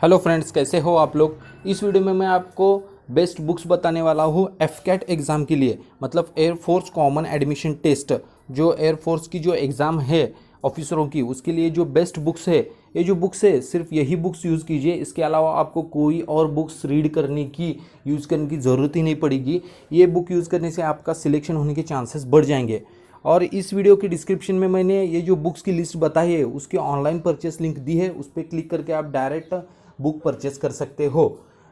Hello friends, कैसे हो आप लोग। इस वीडियो में मैं आपको बेस्ट बुक्स बताने वाला हूँ एफकेट एग्ज़ाम के लिए, मतलब एयरफोर्स कॉमन एडमिशन टेस्ट। जो एयरफोर्स की जो एग्ज़ाम है ऑफिसरों की, उसके लिए जो बेस्ट बुक्स है, ये जो बुक्स है सिर्फ यही बुक्स यूज़ कीजिए। इसके अलावा आपको कोई और बुक्स रीड करने की यूज़ करने की ज़रूरत ही नहीं पड़ेगी। ये बुक यूज़ करने से आपका सिलेक्शन होने के चांसेस बढ़ जाएंगे। और इस वीडियो के डिस्क्रिप्शन में मैंने ये जो बुक्स की लिस्ट बताई है उसकी ऑनलाइन परचेस लिंक दी है, उस पर क्लिक करके आप डायरेक्ट बुक परचेस कर सकते हो।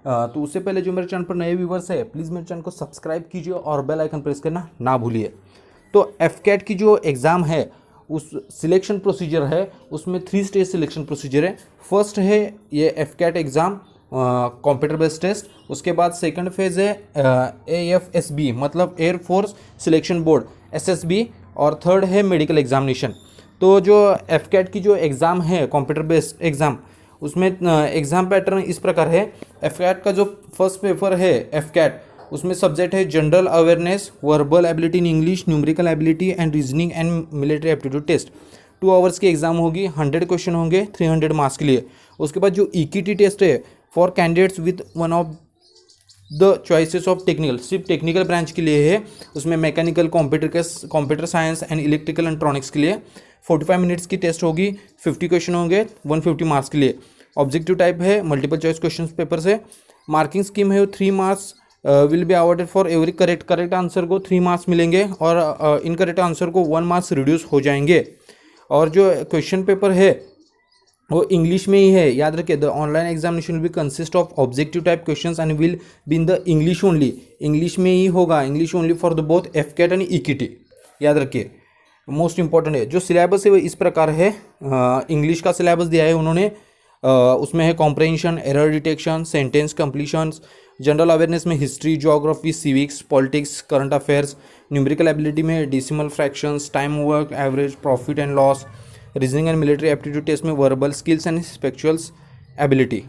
तो उससे पहले जो मेरे चैनल पर नए व्यूवर्स है, प्लीज़ मेरे चैनल को सब्सक्राइब कीजिए और बेल आइकन प्रेस करना ना भूलिए। तो एफकेट की जो एग्ज़ाम है उस सिलेक्शन प्रोसीजर है, उसमें 3 स्टेज सिलेक्शन प्रोसीजर है। फर्स्ट है ये एफकेट एग्ज़ाम कंप्यूटर बेस्ड टेस्ट। उसके बाद सेकंड फेज़ है AFSB मतलब एयरफोर्स सिलेक्शन बोर्ड SSB, और थर्ड है मेडिकल एग्जामिनेशन। तो जो एफकेट की जो एग्ज़ाम है कंप्यूटर बेस्ड एग्ज़ाम, उसमें एग्ज़ाम पैटर्न इस प्रकार है। एफकेट का जो फर्स्ट पेपर है एफकेट, उसमें सब्जेक्ट है general awareness, verbal ability in English, numerical ability and reasoning and military aptitude test. 2 hours की एग्जाम होगी, 100 क्वेश्चन होंगे 300 मार्क्स के लिए। उसके बाद जो EKT टेस्ट है for candidates with one of the choices of technical, सिर्फ टेक्निकल ब्रांच के लिए है। उसमें mechanical, computer science and electrical electronics के लिए 45 मिनट्स की टेस्ट होगी, 50 क्वेश्चन होंगे 150 मार्क्स के लिए। ऑब्जेक्टिव टाइप है, मल्टीपल चॉइस क्वेश्चन पेपर से। मार्किंग स्कीम है 3 marks will be awarded for every correct answer को 3 मार्क्स मिलेंगे, और इनकरेक्ट आंसर को 1 मार्क्स रिड्यूस हो जाएंगे। और जो क्वेश्चन पेपर है वो इंग्लिश में ही है, याद रखिए। The online examination will be consist of objective type questions and will be in the English only. English में ही होगा, English only for the both AFCAT and EKT, याद रखिए। मोस्ट इंपॉर्टेंट है जो सिलेबस है वो इस प्रकार है। इंग्लिश का सिलेबस दिया है उन्होंने, उसमें है comprehension, error detection, sentence completions. General awareness में history, geography, civics, politics, current affairs. Numerical ability में decimal fractions, time work, average, profit and loss. Reasoning and military aptitude test में verbal skills and spatial ability,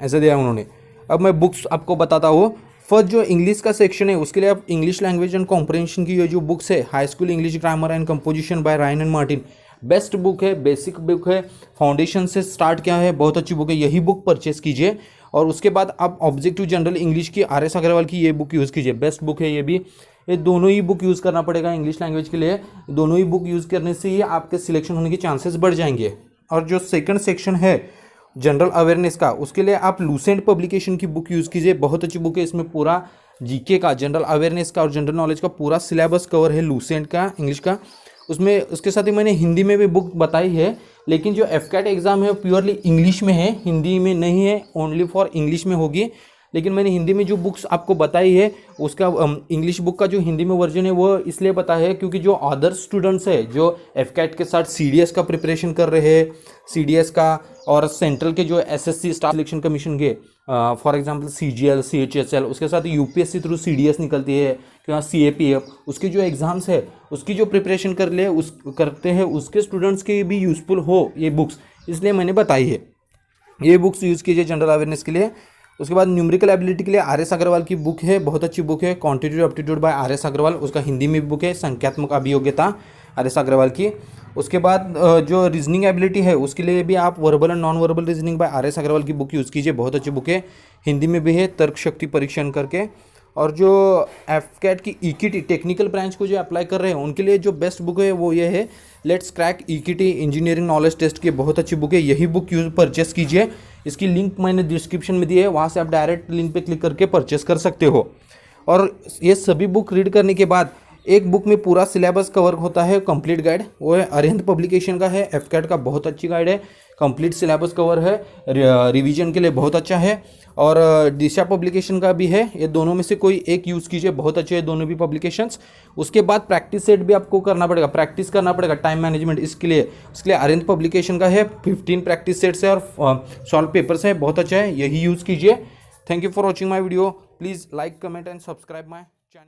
ऐसे दिया है उन्होंने। अब मैं books आपको बताता हूँ। फर्स्ट जो इंग्लिश का सेक्शन है उसके लिए आप इंग्लिश लैंग्वेज एंड कॉम्प्रहेंशन की ये जो बुक्स है, high school English grammar and composition bye Ryan and Martin, best book है, बेसिक बुक है, फाउंडेशन से स्टार्ट किया है, बहुत अच्छी बुक है, यही बुक परचेस कीजिए। और उसके बाद आप ऑब्जेक्टिव जनरल इंग्लिश की RS अग्रवाल की ये बुक यूज़ कीजिए, बेस्ट बुक है ये भी। ये दोनों ही बुक यूज़ करना पड़ेगा इंग्लिश लैंग्वेज के लिए, दोनों ही बुक यूज़ करने से ही आपके सिलेक्शन होने के चांसेस बढ़ जाएंगे। और जो सेकंड सेक्शन है जनरल अवेयरनेस का, उसके लिए आप लूसेंट पब्लिकेशन की बुक यूज़ कीजिए, बहुत अच्छी बुक है। इसमें पूरा GK का, जनरल अवेयरनेस का और जनरल नॉलेज का पूरा सिलेबस कवर है लूसेंट का इंग्लिश का। उसमें उसके साथ ही मैंने हिंदी में भी बुक बताई है, लेकिन जो एफकेट एग्ज़ाम है प्योरली इंग्लिश में है, हिंदी में नहीं है, ओनली फॉर इंग्लिश में होगी। लेकिन मैंने हिंदी में जो बुक्स आपको बताई है उसका इंग्लिश बुक का जो हिंदी में वर्जन है वो इसलिए बताया है क्योंकि जो अदर स्टूडेंट्स है जो एफकेट के साथ CDS का प्रिपरेशन कर रहे हैं, CDS का और सेंट्रल के जो SSC स्टाफ सिलेक्शन कमीशन के, फॉर एग्जांपल CGL, CHSL, उसके साथ UPSC थ्रू CDS निकलती है, CAPF, उसके जो एग्ज़ाम्स है उसकी जो प्रिपरेशन करते हैं उसके स्टूडेंट्स के भी यूज़फुल हो ये बुक्स, इसलिए मैंने बताई है। ये बुक्स यूज़ कीजिए जनरल अवेयरनेस के लिए। उसके बाद न्यूमेरिकल एबिलिटी के लिए RS अग्रवाल की बुक है, बहुत अच्छी बुक है, quantitative aptitude by RS Agrawal, उसका हिंदी में भी बुक है, संख्यात्मक अभियोग्यता RS अग्रवाल की। उसके बाद जो रीजनिंग एबिलिटी है उसके लिए भी आप verbal and non verbal reasoning by RS Agrawal की बुक यूज़ कीजिए, बहुत अच्छी बुक है, हिंदी में भी है, तर्क शक्ति परीक्षण करके। और जो एफकेट की EKT टेक्निकल ब्रांच को जो अप्लाई कर रहे हैं उनके लिए जो बेस्ट बुक है वो ये है, let's crack EKT engineering knowledge test की, बहुत अच्छी बुक है, यही बुक यूज परचेस कीजिए। इसकी लिंक मैंने डिस्क्रिप्शन में दी है, वहाँ से आप डायरेक्ट लिंक पे क्लिक करके परचेस कर सकते हो। और ये सभी बुक रीड करने के बाद एक बुक में पूरा सिलेबस कवर होता है, कंप्लीट गाइड, वो है अरिहंत पब्लिकेशन का है, एफकेट का बहुत अच्छी गाइड है, कंप्लीट सिलेबस कवर है, रिवीजन के लिए बहुत अच्छा है। और दिशा पब्लिकेशन का भी है, ये दोनों में से कोई एक यूज़ कीजिए, बहुत अच्छे हैं दोनों भी पब्लिकेशंस। उसके बाद प्रैक्टिस सेट भी आपको करना पड़ेगा, प्रैक्टिस करना पड़ेगा, टाइम मैनेजमेंट, इसके लिए अरिहंत पब्लिकेशन का है, 15 प्रैक्टिस सेट्स है और सॉल्व पेपर्स है, बहुत अच्छा है, यही यूज़ कीजिए। Thank you for watching my video, please like, comment and subscribe my channel.